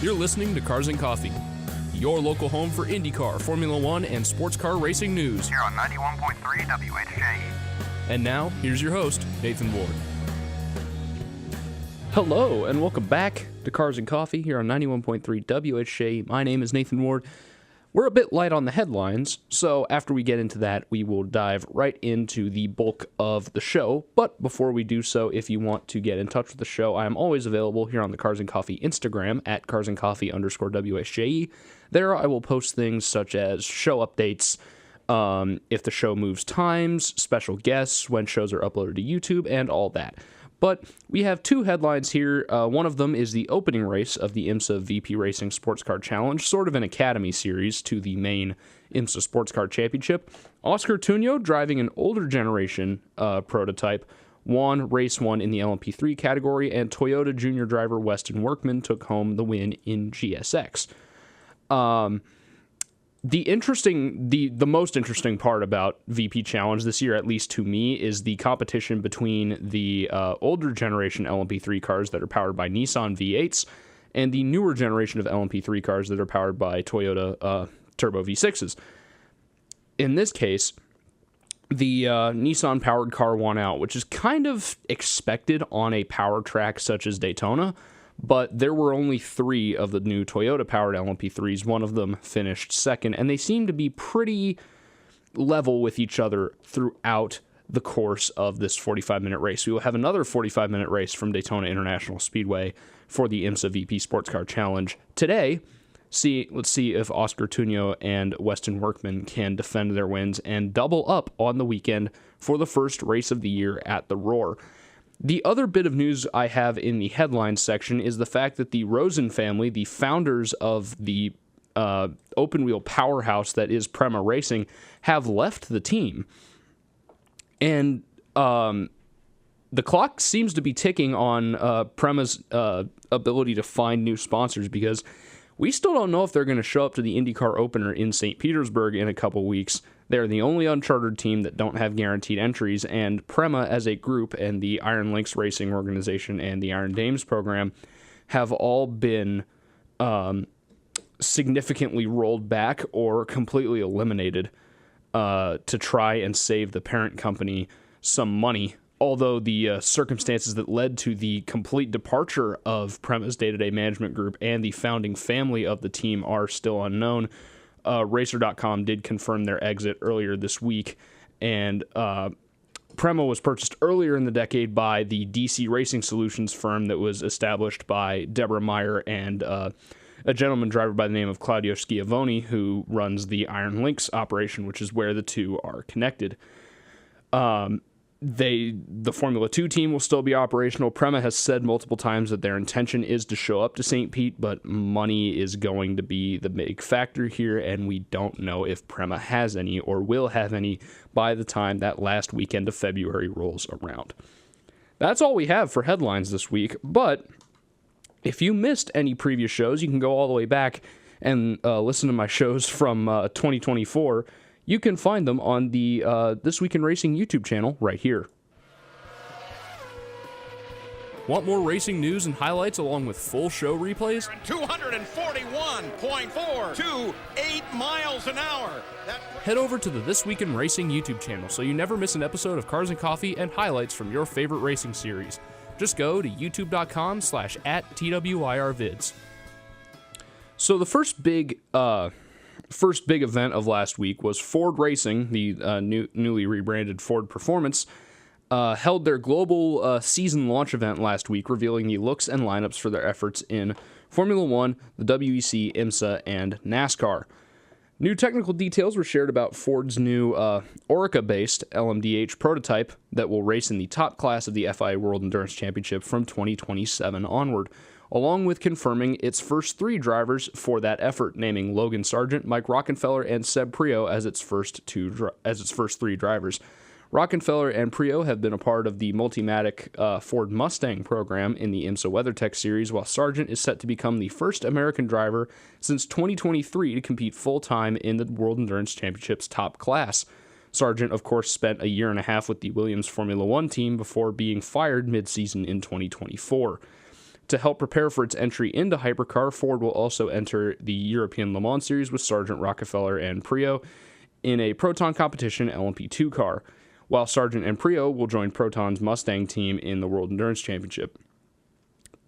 You're listening to Cars and Coffee, your local home for IndyCar, Formula One, and sports car racing news. Here on 91.3 WHJE. And now, here's your host, Nathan Ward. Hello, and welcome back to Cars and Coffee here on 91.3 WHJE. My name is Nathan Ward. We're a bit light on the headlines, so after we get into that, we will dive right into the bulk of the show. But before we do so, if you want to get in touch with the show, I am always available here on the Cars and Coffee Instagram at carsandcoffee_WHJE. There I will post things such as show updates, if the show moves times, special guests, when shows are uploaded to YouTube, and all that. But we have two headlines here. One of them is the opening race of the IMSA VP Racing Sports Car Challenge, sort of an academy series to the main IMSA Sports Car Championship. Oscar Tuño, driving an older generation prototype, won race one in the LMP3 category, and Toyota junior driver Weston Workman took home the win in GSX. The most interesting part about VP Challenge this year, at least to me, is the competition between the older generation LMP3 cars that are powered by Nissan V8s and the newer generation of LMP3 cars that are powered by Toyota Turbo V6s. In this case, the Nissan-powered car won out, which is kind of expected on a power track such as Daytona. But there were only three of the new Toyota-powered LMP3s. One of them finished second, and they seem to be pretty level with each other throughout the course of this 45-minute race. We will have another 45-minute race from Daytona International Speedway for the IMSA VP Sports Car Challenge today. Let's see if Oscar Tuño and Weston Workman can defend their wins and double up on the weekend for the first race of the year at the Roar. The other bit of news I have in the headlines section is the fact that the Rosen family, the founders of the open-wheel powerhouse that is Prema Racing, have left the team. And the clock seems to be ticking on Prema's ability to find new sponsors, because we still don't know if they're going to show up to the IndyCar opener in St. Petersburg in a couple weeks. They're the only uncharted team that don't have guaranteed entries, and Prema as a group and the Iron Lynx Racing Organization and the Iron Dames program have all been significantly rolled back or completely eliminated to try and save the parent company some money. Although the circumstances that led to the complete departure of Prema's day-to-day management group and the founding family of the team are still unknown. Racer.com did confirm their exit earlier this week, and Prema was purchased earlier in the decade by the DC Racing Solutions firm that was established by Deborah Meyer and a gentleman driver by the name of Claudio Schiavone, who runs the Iron Lynx operation, which is where the two are connected. The Formula 2 team will still be operational. Prema has said multiple times that their intention is to show up to St. Pete, but money is going to be the big factor here, and we don't know if Prema has any or will have any by the time that last weekend of February rolls around. That's all we have for headlines this week, but if you missed any previous shows, you can go all the way back and listen to my shows from 2024. You can find them on the This Week in Racing YouTube channel right here. Want more racing news and highlights along with full show replays? 241.428 miles an hour. Head over to the This Week in Racing YouTube channel so you never miss an episode of Cars and Coffee and highlights from your favorite racing series. Just go to youtube.com/@TWIRvids. So the first big event of last week was Ford Racing, the newly rebranded Ford Performance, held their global season launch event last week, revealing the looks and lineups for their efforts in Formula One, the WEC, IMSA, and NASCAR. New technical details were shared about Ford's new Orica-based LMDH prototype that will race in the top class of the FIA World Endurance Championship from 2027 onward, along with confirming its first three drivers for that effort, naming Logan Sargent, Mike Rockenfeller, and Seb Priaulx as its first three drivers. Rockenfeller and Priaulx have been a part of the Multimatic Ford Mustang program in the IMSA WeatherTech series, while Sargent is set to become the first American driver since 2023 to compete full-time in the World Endurance Championship's top class. Sargent, of course, spent a year and a half with the Williams Formula One team before being fired mid-season in 2024. To help prepare for its entry into hypercar, Ford will also enter the European Le Mans Series with Sargent, Rockefeller, and Prio in a Proton competition LMP2 car, while Sargent and Prio will join Proton's Mustang team in the World Endurance Championship.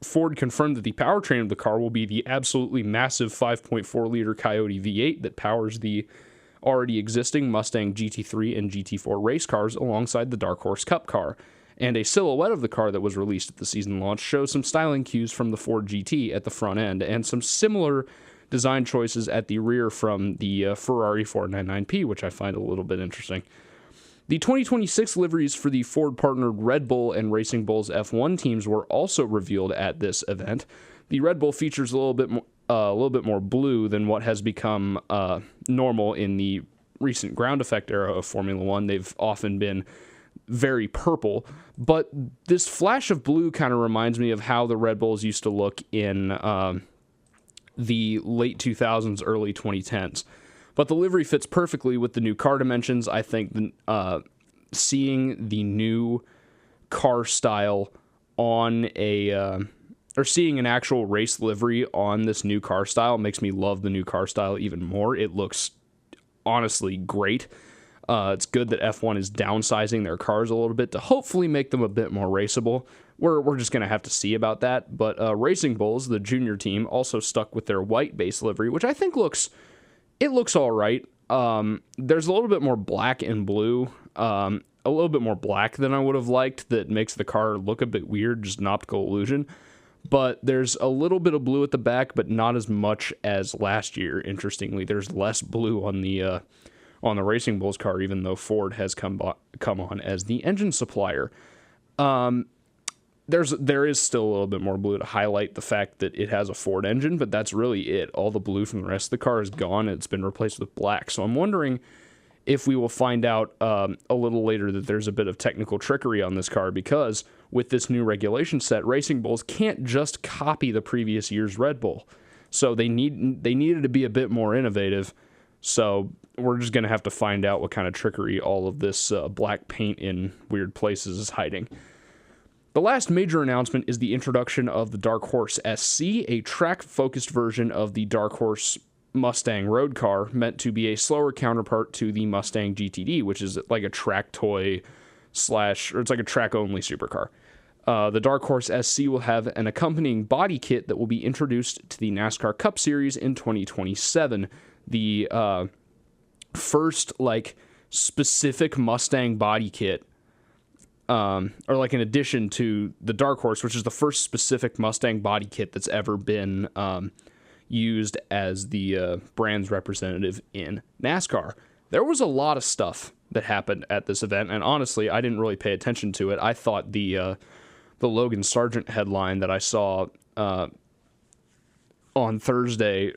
Ford confirmed that the powertrain of the car will be the absolutely massive 5.4-liter Coyote V8 that powers the already existing Mustang GT3 and GT4 race cars alongside the Dark Horse Cup car, and a silhouette of the car that was released at the season launch shows some styling cues from the Ford GT at the front end, and some similar design choices at the rear from the Ferrari 499P, which I find a little bit interesting. The 2026 liveries for the Ford-partnered Red Bull and Racing Bull's F1 teams were also revealed at this event. The Red Bull features a little bit more blue than what has become normal in the recent ground effect era of Formula One. They've often been very purple, but this flash of blue kind of reminds me of how the Red Bulls used to look in the late 2000s, early 2010s. But the livery fits perfectly with the new car dimensions. I think seeing the new car style on or seeing an actual race livery on this new car style makes me love the new car style even more. It looks honestly great. It's good that F1 is downsizing their cars a little bit to hopefully make them a bit more raceable. We're just going to have to see about that. But Racing Bulls, the junior team, also stuck with their white base livery, which I think looks all right. There's a little bit more black and blue, a little bit more black than I would have liked. That makes the car look a bit weird, just an optical illusion. But there's a little bit of blue at the back, but not as much as last year. Interestingly, there's less blue on the Racing Bulls car, even though Ford has come on as the engine supplier. There is still a little bit more blue to highlight the fact that it has a Ford engine, but that's really it. All the blue from the rest of the car is gone, and it's been replaced with black. So I'm wondering if we will find out a little later that there's a bit of technical trickery on this car, because with this new regulation set, Racing Bulls can't just copy the previous year's Red Bull. So they needed to be a bit more innovative. So we're just going to have to find out what kind of trickery all of this black paint in weird places is hiding. The last major announcement is the introduction of the Dark Horse SC, a track-focused version of the Dark Horse Mustang road car, meant to be a slower counterpart to the Mustang GTD, which is like a track toy or it's like a track-only supercar. The Dark Horse SC will have an accompanying body kit that will be introduced to the NASCAR Cup Series in 2027. The first specific Mustang body kit, or an addition to the Dark Horse, which is the first specific Mustang body kit that's ever been used as the brand's representative in NASCAR. There was a lot of stuff that happened at this event, and honestly, I didn't really pay attention to it. I thought the Logan Sargent headline that I saw on Thursday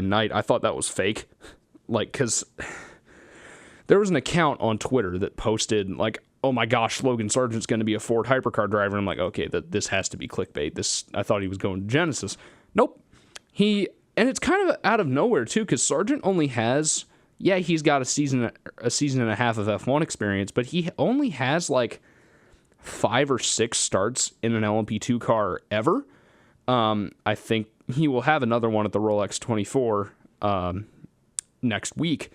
night, I thought that was fake. Because there was an account on Twitter that posted, oh my gosh, Logan Sargent's going to be a Ford hypercar driver. I'm like, okay, this has to be clickbait. I thought he was going to Genesis. Nope. And it's kind of out of nowhere, too, because Sargent only has, he's got a season and a half of F1 experience, but he only has 5 or 6 starts in an LMP2 car ever. I think he will have another one at the Rolex 24 next week,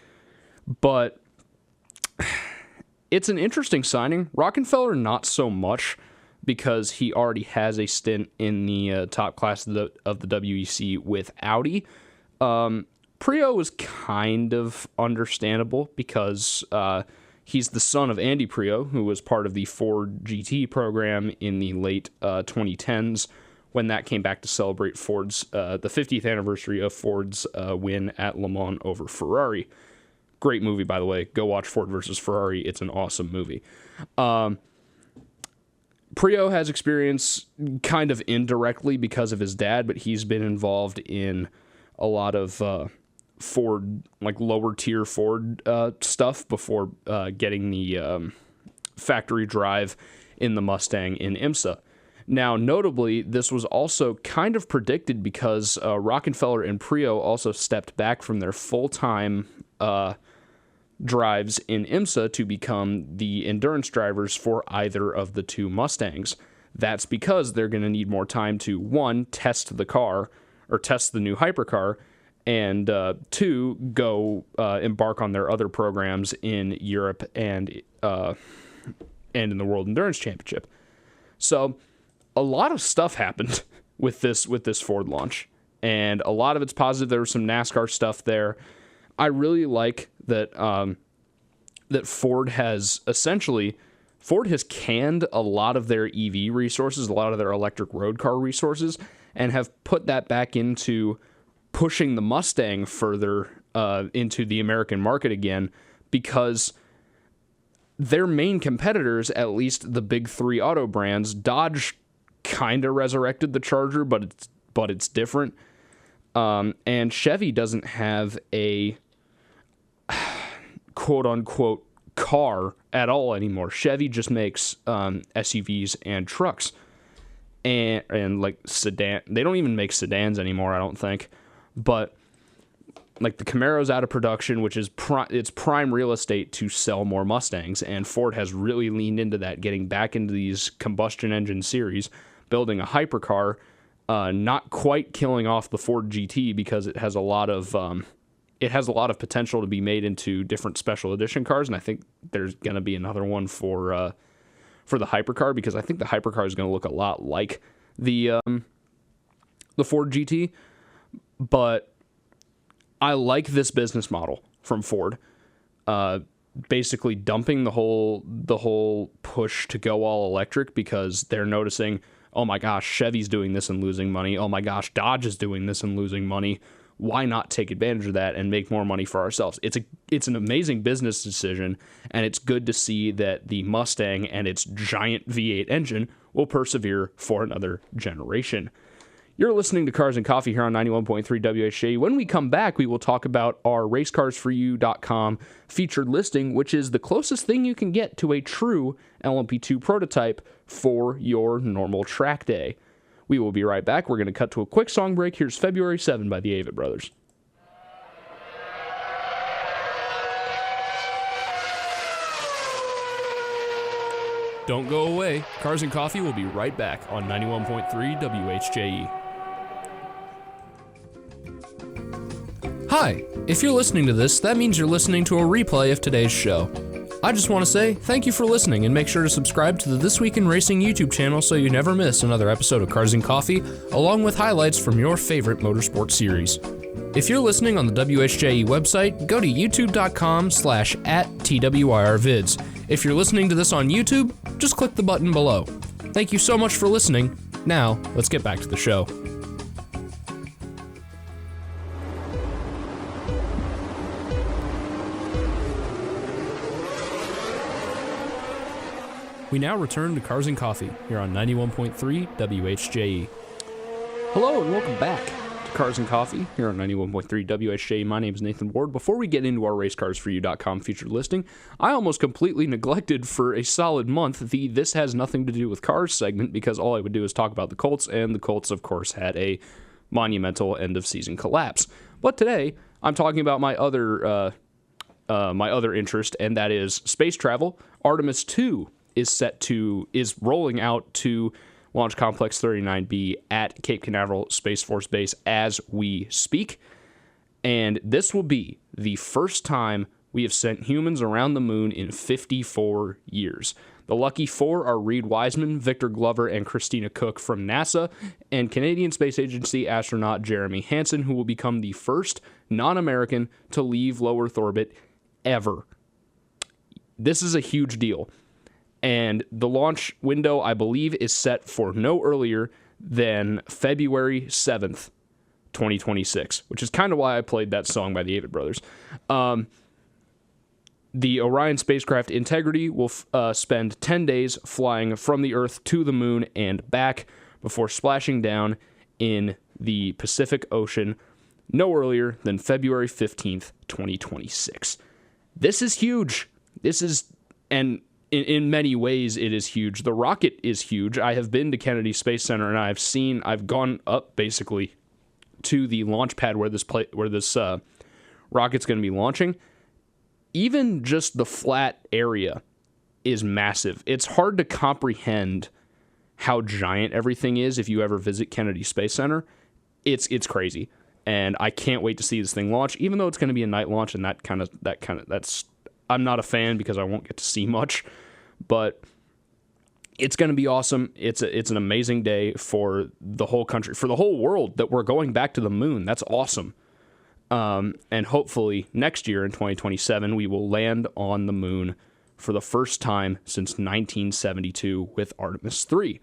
but it's an interesting signing. Rockefeller, not so much, because he already has a stint in the top class of the WEC with Audi. Prio is kind of understandable because he's the son of Andy Prio, who was part of the Ford GT program in the late 2010s, when that came back to celebrate Ford's the 50th anniversary of Ford's win at Le Mans over Ferrari. Great movie, by the way. Go watch Ford versus Ferrari. It's an awesome movie. Prio has experience kind of indirectly because of his dad, but he's been involved in a lot of Ford, lower tier Ford stuff before getting the factory drive in the Mustang in IMSA. Now, notably, this was also kind of predicted because Rockefeller and Prio also stepped back from their full-time drives in IMSA to become the endurance drivers for either of the two Mustangs. That's because they're going to need more time to, one, test the car or test the new hypercar, and two, go embark on their other programs in Europe and in the World Endurance Championship. So a lot of stuff happened with this Ford launch, and a lot of it's positive. There was some NASCAR stuff there. I really like that that Ford has canned a lot of their EV resources, a lot of their electric road car resources, and have put that back into pushing the Mustang further into the American market again, because their main competitors, at least the big three auto brands, Dodge kind of resurrected the Charger, but it's different. And Chevy doesn't have a quote-unquote car at all anymore. Chevy just makes SUVs and trucks and like sedan. They don't even make sedans anymore, I don't think. But like the Camaro's out of production, which is it's prime real estate to sell more Mustangs, and Ford has really leaned into that, getting back into these combustion engine series, building a hypercar, not quite killing off the Ford GT because it has a lot of potential to be made into different special edition cars, and I think there's going to be another one for the hypercar, because I think the hypercar is going to look a lot like the Ford GT. But I like this business model from Ford, basically dumping the whole push to go all electric, because they're noticing, oh my gosh, Chevy's doing this and losing money. Oh my gosh, Dodge is doing this and losing money. Why not take advantage of that and make more money for ourselves? It's an amazing business decision, and it's good to see that the Mustang and its giant V8 engine will persevere for another generation. You're listening to Cars and Coffee here on 91.3 WHJE. When we come back, we will talk about our racecarsforyou.com featured listing, which is the closest thing you can get to a true LMP2 prototype for your normal track day. We will be right back. We're going to cut to a quick song break. Here's February 7 by the Avett Brothers. Don't go away. Cars and Coffee will be right back on 91.3 WHJE. Hi, if you're listening to this, that means you're listening to a replay of today's show. I just want to say thank you for listening, and make sure to subscribe to the This Week in Racing YouTube channel so you never miss another episode of Cars and Coffee, along with highlights from your favorite motorsport series. If you're listening on the WHJE website, go to youtube.com/@TWIRvids. If you're listening to this on YouTube, just click the button below. Thank you so much for listening. Now, let's get back to the show. We now return to Cars and Coffee here on 91.3 WHJE. Hello and welcome back to Cars and Coffee here on 91.3 WHJE. My name is Nathan Ward. Before we get into our racecarsforyou.com featured listing, I almost completely neglected for a solid month the This Has Nothing to Do with Cars segment, because all I would do is talk about the Colts, and the Colts, of course, had a monumental end-of-season collapse. But today, I'm talking about my other interest, and that is space travel. Artemis 2 is rolling out to Launch Complex 39B at Cape Canaveral Space Force Base as we speak. And this will be the first time we have sent humans around the moon in 54 years. The lucky four are Reed Wiseman, Victor Glover, and Christina Cook from NASA, and Canadian Space Agency astronaut Jeremy Hansen, who will become the first non-American to leave low Earth orbit ever. This is a huge deal. And the launch window, I believe, is set for no earlier than February 7th, 2026, which is kind of why I played that song by the Avett Brothers. The Orion spacecraft Integrity will spend 10 days flying from the Earth to the moon and back before splashing down in the Pacific Ocean no earlier than February 15th, 2026. This is huge. In many ways, it is huge. The rocket is huge. I have been to Kennedy Space Center, and I've gone up basically to the launch pad where this rocket's going to be launching. Even just the flat area is massive. It's hard to comprehend how giant everything is if you ever visit Kennedy Space Center. It's crazy. And I can't wait to see this thing launch, even though it's going to be a night launch, and that's I'm not a fan because I won't get to see much, but it's going to be awesome. It's an amazing day for the whole country, for the whole world, that we're going back to the moon. That's awesome. And hopefully next year in 2027, we will land on the moon for the first time since 1972 with Artemis 3.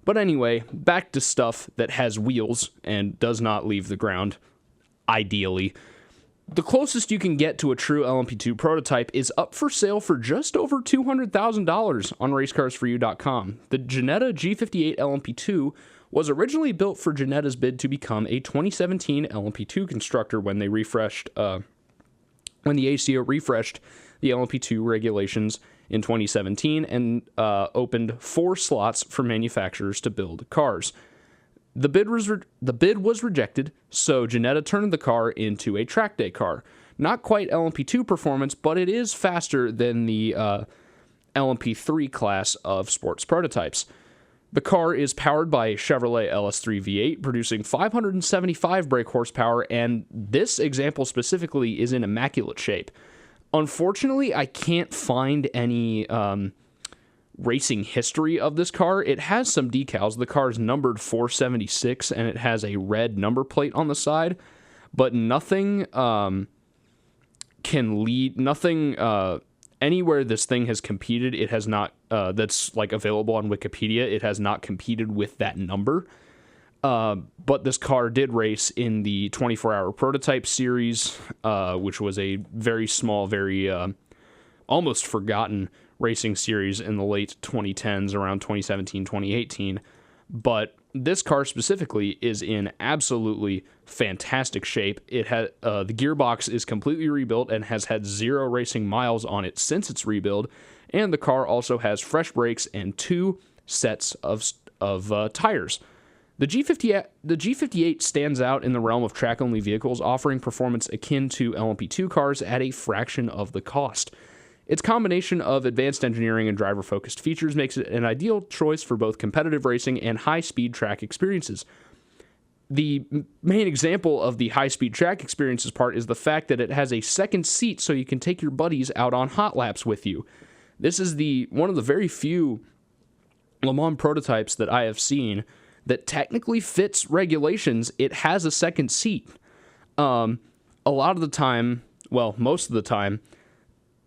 But anyway, back to stuff that has wheels and does not leave the ground, ideally. The closest you can get to a true LMP2 prototype is up for sale for just over $200,000 on racecarsforyou.com. The Ginetta G58 LMP2 was originally built for Ginetta's bid to become a 2017 LMP2 constructor when they refreshed, when the ACO refreshed the LMP2 regulations in 2017 and opened 4 slots for manufacturers to build cars. The bid was rejected, so Ginetta turned the car into a track day car. Not quite LMP2 performance, but it is faster than the LMP3 class of sports prototypes. The car is powered by a Chevrolet LS3 V8, producing 575 brake horsepower, and this example specifically is in immaculate shape. Unfortunately, I can't find any racing history of this car. It has some decals. The car is numbered 476, and it has a red number plate on the side, but nothing anywhere this thing has competed, it has not, that's like available on Wikipedia, it has not competed with that number. But this car did race in the 24-hour prototype series, which was a very small, very almost forgotten racing series in the late 2010s, around 2017, 2018. But this car specifically is in absolutely fantastic shape. It had the gearbox is completely rebuilt and has had 0 racing miles on it since its rebuild, and the car also has fresh brakes and 2 sets of tires. The G58 stands out in the realm of track-only vehicles, offering performance akin to LMP2 cars at a fraction of the cost. Its combination of advanced engineering and driver-focused features makes it an ideal choice for both competitive racing and high-speed track experiences. The main example of the high-speed track experiences part is the fact that it has a second seat so you can take your buddies out on hot laps with you. This is one of the very few Le Mans prototypes that I have seen that technically fits regulations. It has a second seat. A lot of the time, well, most of the time,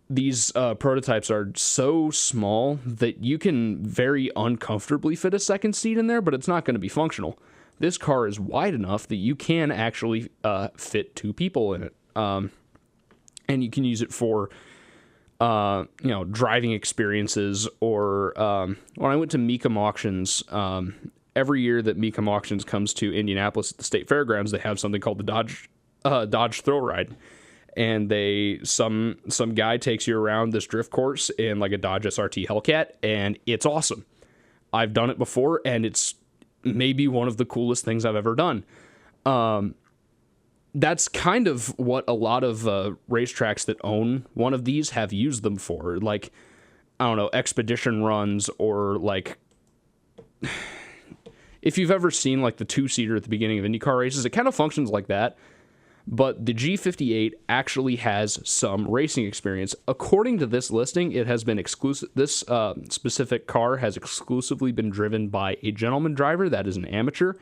these prototypes are so small that you can very uncomfortably fit a second seat in there, but it's not going to be functional. This car is wide enough that you can actually fit 2 people in it. And you can use it for, driving experiences, or when I went to Mecum Auctions, every year that Mecum Auctions comes to Indianapolis at the State Fairgrounds, they have something called the Dodge Thrill Ride. And some guy takes you around this drift course in like a Dodge SRT Hellcat, and it's awesome. I've done it before, and it's maybe one of the coolest things I've ever done. That's kind of what a lot of racetracks that own one of these have used them for. Like, I don't know, expedition runs, or like, if you've ever seen like the 2-seater at the beginning of IndyCar races, it kind of functions like that. But the G58 actually has some racing experience. According to this listing, it has been exclusive. This specific car has exclusively been driven by a gentleman driver that is an amateur.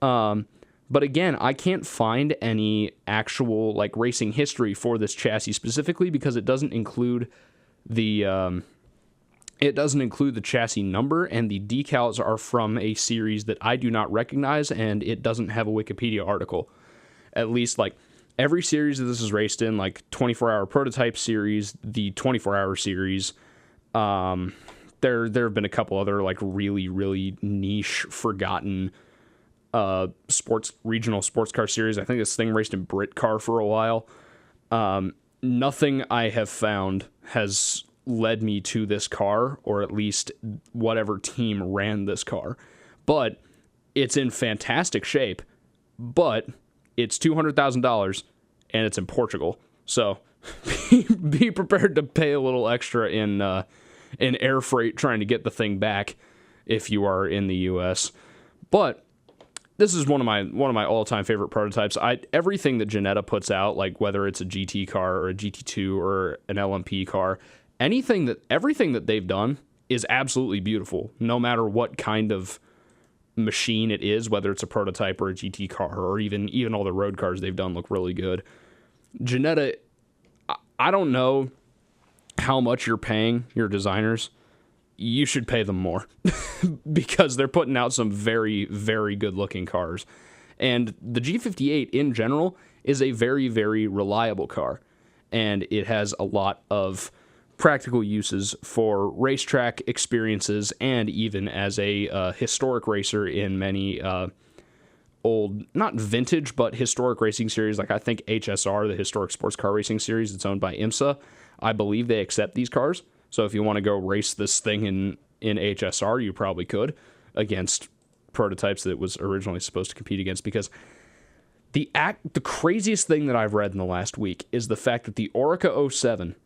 But again, I can't find any actual like racing history for this chassis specifically, because it doesn't include the chassis number, and the decals are from a series that I do not recognize, and it doesn't have a Wikipedia article. At least, like, every series that this is raced in, like 24-hour prototype series, the 24-hour series, there have been a couple other, like, really, really niche, forgotten regional sports car series. I think this thing raced in Britcar for a while. Nothing I have found has led me to this car, or at least whatever team ran this car. But it's in fantastic shape, but it's $200,000, and it's in Portugal. So be prepared to pay a little extra in air freight trying to get the thing back. if you are in the U.S. But this is one of my all-time favorite prototypes. Everything that Ginetta puts out, like whether it's a GT car or a GT2 or an LMP car, everything that they've done is absolutely beautiful, no matter what kind of machine it is, whether it's a prototype or a GT car, or even all the road cars they've done look really good. Ginetta, I don't know how much you're paying your designers. You should pay them more because they're putting out some very, very good looking cars. And the G58 in general is a very, very reliable car, and it has a lot of practical uses for racetrack experiences and even as a historic racer in many old, not vintage, but historic racing series. Like I think HSR, the Historic Sports Car Racing Series, it's owned by IMSA. I believe they accept these cars. So if you want to go race this thing in HSR, you probably could against prototypes that it was originally supposed to compete against, because the craziest thing that I've read in the last week is the fact that the Oreca 07,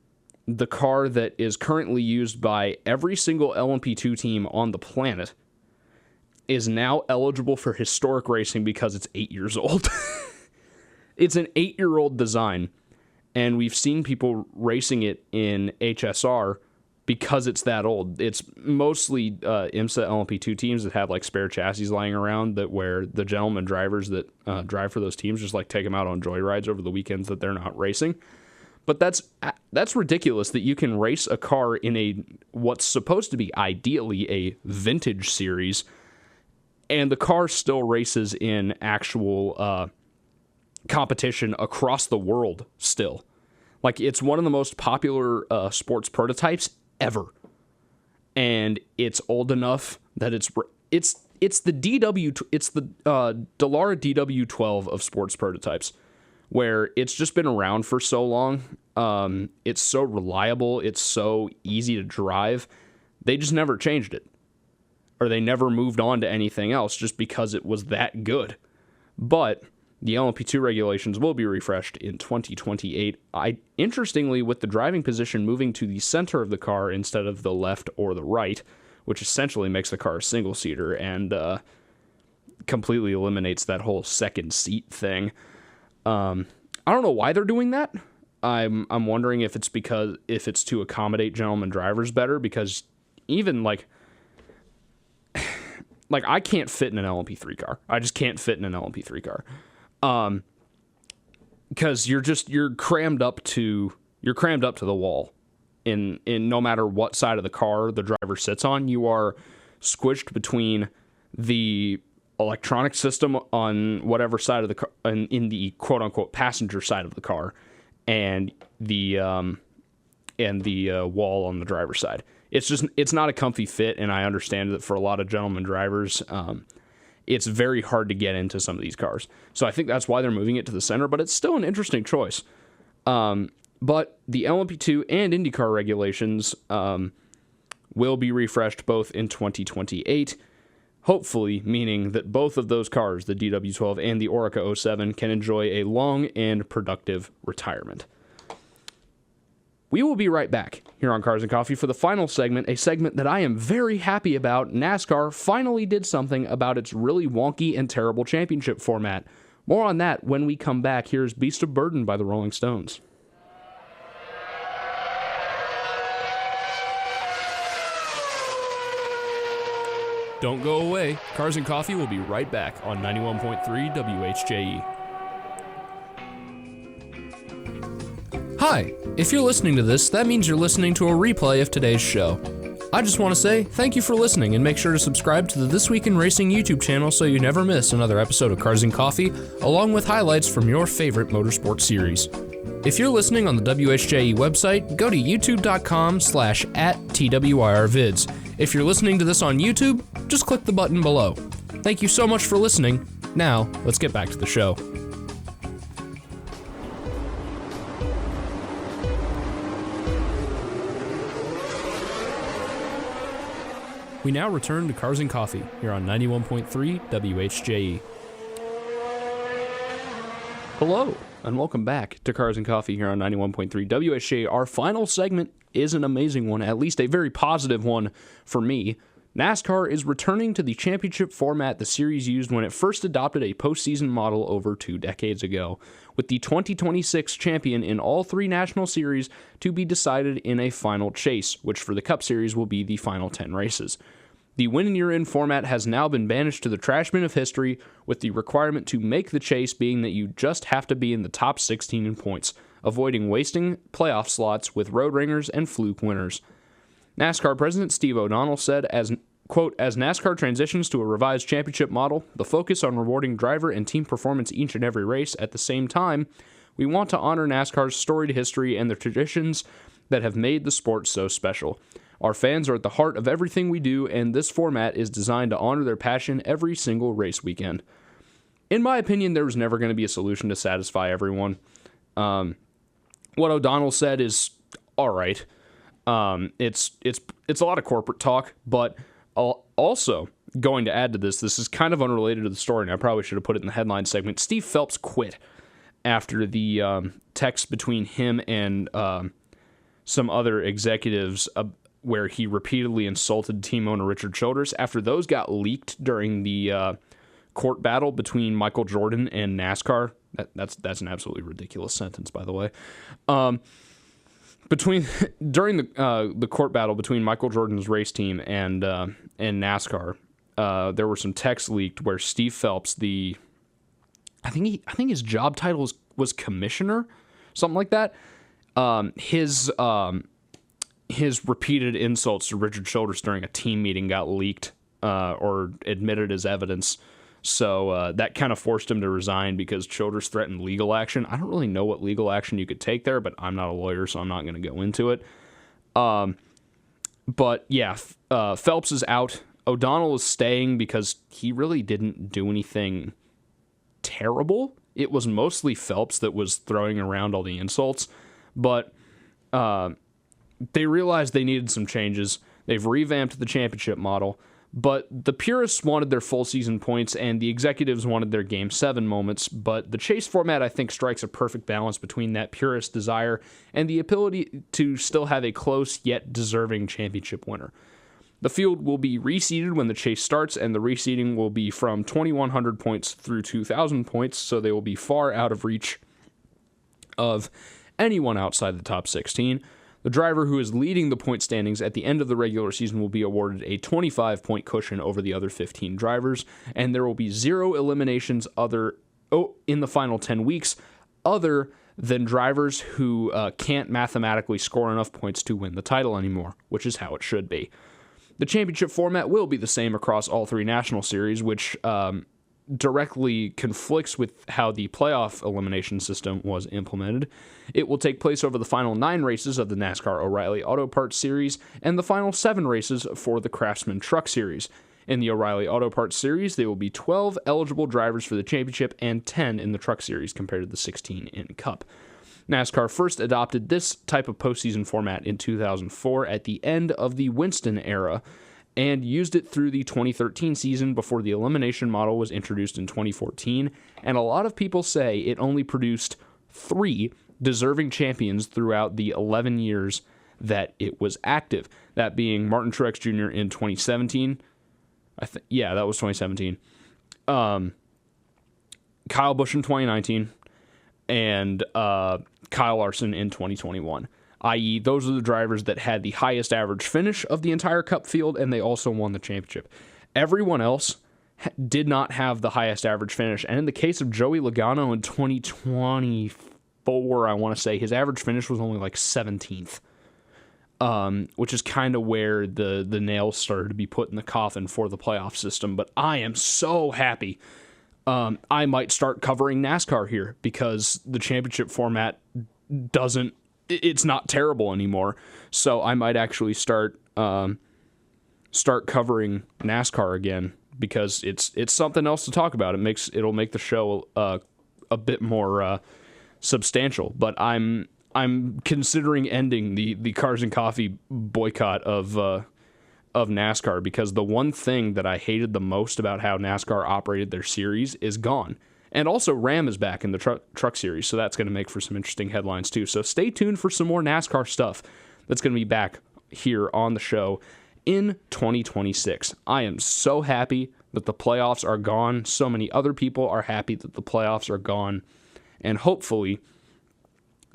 the car that is currently used by every single LMP2 team on the planet, is now eligible for historic racing because it's 8 years old. It's an 8-year-old design, and we've seen people racing it in HSR because it's that old. It's mostly IMSA LMP2 teams that have like spare chassis lying around, that where the gentleman drivers that drive for those teams just like take them out on joyrides over the weekends that they're not racing. But that's ridiculous that you can race a car in what's supposed to be ideally a vintage series, and the car still races in actual competition across the world still. Like, it's one of the most popular sports prototypes ever, and it's old enough that it's the Dallara DW12 of sports prototypes, where it's just been around for so long. It's so reliable. It's so easy to drive. They just never changed it, or they never moved on to anything else just because it was that good. But the LMP2 regulations will be refreshed in 2028. Interestingly, with the driving position moving to the center of the car instead of the left or the right, which essentially makes the car a single-seater and completely eliminates that whole second seat thing. I don't know why they're doing that. I'm wondering if it's to accommodate gentleman drivers better, because even like I can't fit in an LMP3 car. I just can't fit in an LMP3 car. Because you're crammed up to the wall in no matter what side of the car the driver sits on. You are squished between the electronic system on whatever side of the car, in the quote unquote passenger side of the car, and the wall on the driver's side. It's not a comfy fit, and I understand that for a lot of gentleman drivers, it's very hard to get into some of these cars. So I think that's why they're moving it to the center, but it's still an interesting choice. But the LMP2 and IndyCar regulations will be refreshed both in 2028, hopefully meaning that both of those cars, the DW12 and the Oreca 07, can enjoy a long and productive retirement. We will be right back here on Cars and Coffee for the final segment, a segment that I am very happy about. NASCAR finally did something about its really wonky and terrible championship format. More on that when we come back. Here's Beast of Burden by the Rolling Stones. Don't go away. Cars and Coffee will be right back on 91.3 WHJE. Hi, if you're listening to this, that means you're listening to a replay of today's show. I just want to say thank you for listening, and make sure to subscribe to the This Week in Racing YouTube channel so you never miss another episode of Cars and Coffee, along with highlights from your favorite motorsport series. If you're listening on the WHJE website, go to youtube.com/@TWIRvids. If you're listening to this on YouTube, just click the button below. Thank you so much for listening. Now, let's get back to the show. We now return to Cars and Coffee here on 91.3 WHJE. Hello, and welcome back to Cars and Coffee here on 91.3 WHJE. Our final segment is an amazing one, at least a very positive one for me. NASCAR is returning to the championship format the series used when it first adopted a postseason model over 2 decades ago, with the 2026 champion in all 3 national series to be decided in a final chase, which for the Cup Series will be the final 10 races. The win-and-you're-in format has now been banished to the trash bin of history, with the requirement to make the chase being that you just have to be in the top 16 in points, avoiding wasting playoff slots with road ringers and fluke winners. NASCAR President Steve O'Donnell said, quote, as NASCAR transitions to a revised championship model, the focus on rewarding driver and team performance each and every race at the same time, we want to honor NASCAR's storied history and the traditions that have made the sport so special. Our fans are at the heart of everything we do, and this format is designed to honor their passion every single race weekend. In my opinion, there was never going to be a solution to satisfy everyone. What O'Donnell said is all right. It's a lot of corporate talk, but also going to add to this is kind of unrelated to the story, and I probably should have put it in the headline segment. Steve Phelps quit after the text between him and some other executives where he repeatedly insulted team owner Richard Childress. After those got leaked during the court battle between Michael Jordan and NASCAR, that's an absolutely ridiculous sentence, by the way. During the court battle between Michael Jordan's race team and NASCAR, there were some texts leaked where Steve Phelps, I think his job title was commissioner, something like that. His repeated insults to Richard Childress during a team meeting got leaked or admitted as evidence. So that kind of forced him to resign because Childress threatened legal action. I don't really know what legal action you could take there, but I'm not a lawyer, so I'm not going to go into it. But yeah, Phelps is out. O'Donnell is staying because he really didn't do anything terrible. It was mostly Phelps that was throwing around all the insults. But they realized they needed some changes. They've revamped the championship model. But the purists wanted their full season points, and the executives wanted their Game 7 moments. But the chase format, I think, strikes a perfect balance between that purist desire and the ability to still have a close yet deserving championship winner. The field will be reseeded when the chase starts, and the reseeding will be from 2,100 points through 2,000 points, so they will be far out of reach of anyone outside the top 16. The driver who is leading the point standings at the end of the regular season will be awarded a 25-point cushion over the other 15 drivers, and there will be 0 eliminations in the final 10 weeks other than drivers who can't mathematically score enough points to win the title anymore, which is how it should be. The championship format will be the same across all 3 national series, which directly conflicts with how the playoff elimination system was implemented. It will take place over the final 9 races of the NASCAR O'Reilly Auto Parts Series and the final 7 races for the Craftsman Truck Series. In the O'Reilly Auto Parts Series, there will be 12 eligible drivers for the championship and 10 in the Truck Series compared to the 16 in Cup. NASCAR first adopted this type of postseason format in 2004 at the end of the Winston era, and used it through the 2013 season before the elimination model was introduced in 2014, and a lot of people say it only produced 3 deserving champions throughout the 11 years that it was active, that being Martin Truex Jr. in 2017, that was 2017, Kyle Busch in 2019, and Kyle Larson in 2021. I.e., those are the drivers that had the highest average finish of the entire Cup field, and they also won the championship. Everyone else did not have the highest average finish, and in the case of Joey Logano in 2024, I want to say, his average finish was only like 17th, which is kind of where the nails started to be put in the coffin for the playoff system. But I am so happy. I might start covering NASCAR here because the championship format it's not terrible anymore. So I might actually start covering NASCAR again because it's something else to talk about. It'll make the show a bit more substantial. But I'm considering ending the Cars and Coffee boycott of NASCAR because the one thing that I hated the most about how NASCAR operated their series is gone. And also, Ram is back in the truck series, so that's going to make for some interesting headlines, too. So stay tuned for some more NASCAR stuff that's going to be back here on the show in 2026. I am so happy that the playoffs are gone. So many other people are happy that the playoffs are gone. And hopefully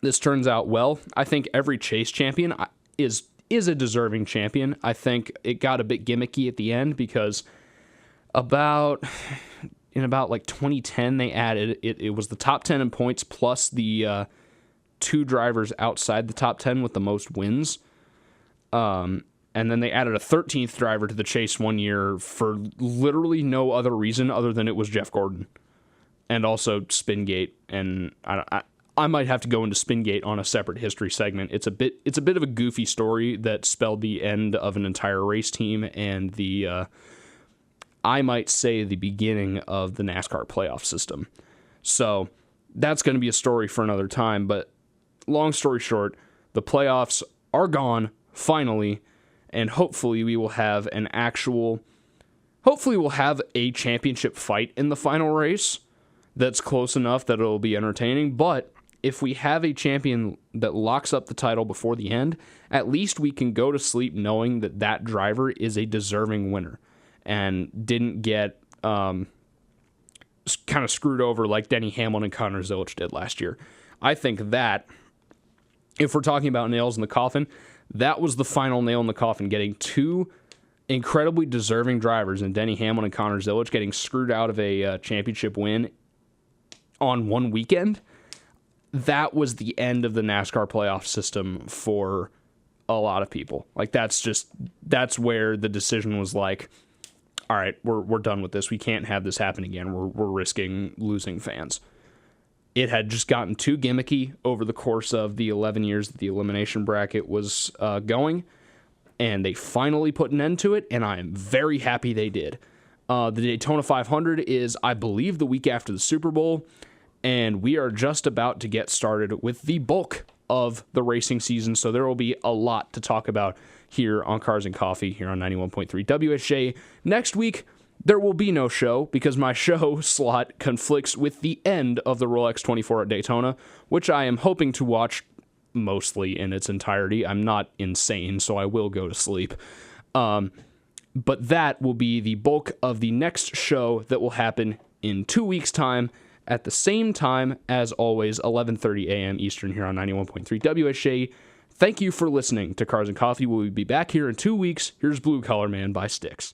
this turns out well. I think every Chase champion is a deserving champion. I think it got a bit gimmicky at the end because in about like 2010 they added it was the top 10 in points plus the two drivers outside the top 10 with the most wins. And then they added a 13th driver to the Chase one year for literally no other reason other than it was Jeff Gordon. And also Spingate. And I might have to go into Spingate on a separate history segment. It's a bit of a goofy story that spelled the end of an entire race team and the I might say the beginning of the NASCAR playoff system. So that's going to be a story for another time. But long story short, the playoffs are gone finally. And hopefully we'll have a championship fight in the final race that's close enough that it'll be entertaining. But if we have a champion that locks up the title before the end, at least we can go to sleep knowing that that driver is a deserving winner and didn't get kind of screwed over like Denny Hamlin and Connor Zilisch did last year. I think that, if we're talking about nails in the coffin, that was the final nail in the coffin, getting two incredibly deserving drivers in Denny Hamlin and Connor Zilisch getting screwed out of a championship win on one weekend. That was the end of the NASCAR playoff system for a lot of people. Like that's where the decision was like, all right, we're done with this. We can't have this happen again. We're risking losing fans. It had just gotten too gimmicky over the course of the 11 years that the elimination bracket was going, and they finally put an end to it, and I am very happy they did. The Daytona 500 is, I believe, the week after the Super Bowl, and we are just about to get started with the bulk of the racing season, so there will be a lot to talk about here on Cars and Coffee, here on 91.3 WHJE. Next week, there will be no show because my show slot conflicts with the end of the Rolex 24 at Daytona, which I am hoping to watch mostly in its entirety. I'm not insane, so I will go to sleep. But that will be the bulk of the next show that will happen in 2 weeks' time at the same time as always, 11:30 a.m. Eastern here on 91.3 WHJE. Thank you for listening to Cars and Coffee. We'll be back here in 2 weeks. Here's Blue Collar Man by Styx.